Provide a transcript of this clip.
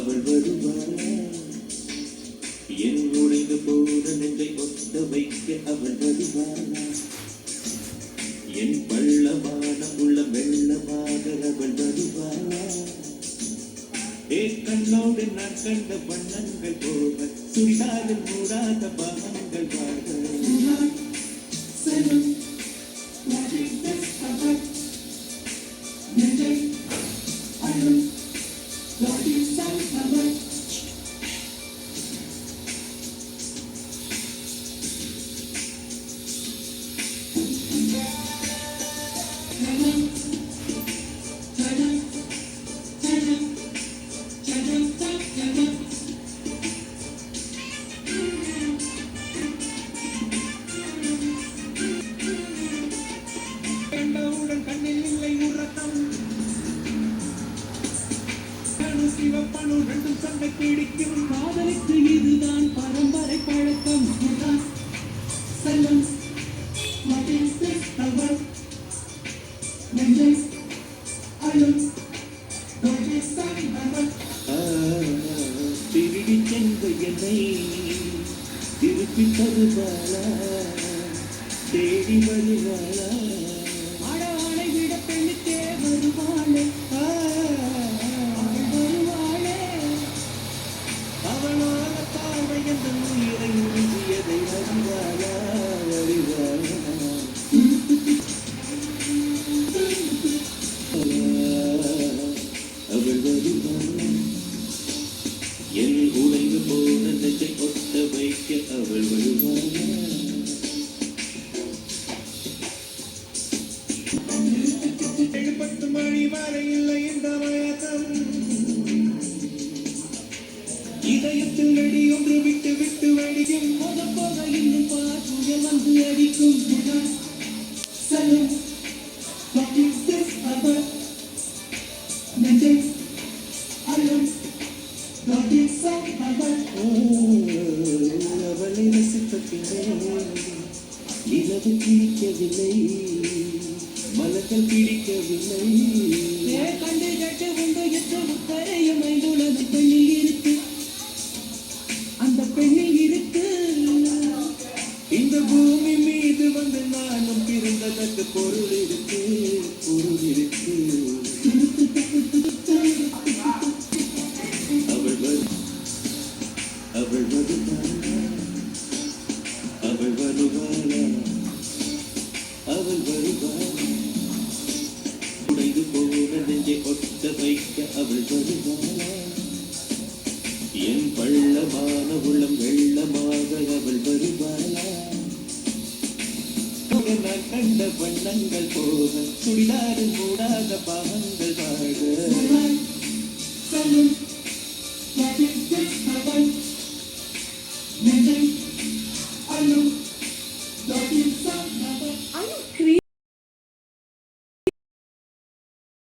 அவள் வருவாளா என் உடைந்து போன நெஞ்சை ஒத்த வைக்க அவள் வருவாளா என் பள்ளமான உள்ள வெள்ளமாக அவள் வருவாளா கண்ணோடு நான் கண்ட வண்ணங்கள் போக சுடிதாரில் மூடாத பாகங்கள் வாழ சிவப்பனு ரெண்டும் சண்டை பிடிக்கும் காதலுக்கு இதுதான் பரம்பரை பழக்கம் செல்லும் திருடி சென்ற என்னை திருப்பி தருவாளா தேடி வருவாளா ஆடவாளை விட பெண்ணுக்கே வருவாளே என் உடைந்து போன நெஞ்சை ஒத்த வைக்க அவள் வருவாளா மணி வரை இல்லை இந்த மயக்கம் இதயத்தில் அடி ஒன்று விட்டு விட்டு வடிக்கும் போக போக இன்னும் பாசுயம் வந்து அடிக்கும் செல்லும் அவளை ரசித்த பின்னே நிலவு பிடிக்கவில்லை மலர்கள் பிடிக்கவில்லை கண்டு கட்டு உண்டு எத்த முத்தரையும் ஐந்துள்ளது பெண்ணில் இருக்கு அந்த பெண்ணில் இருக்கு இந்த பூமி மீது வந்து நானும் பிறந்ததற்கு பொருள் இருக்கு பொருள் இருக்கு அவள் வருவாளா அவள் வருவாளா அவள் வருவாளா உடைந்து போன நெஞ்சை ஒத்த வைக்க அவள் வருவாளா என் பள்ளமான உள்ளம் வெள்ளமாக அவள் வருவாளா நான் கண்ட வண்ணங்கள் போக சுடிதாரில் மூடாத பாகங்கள் வாழ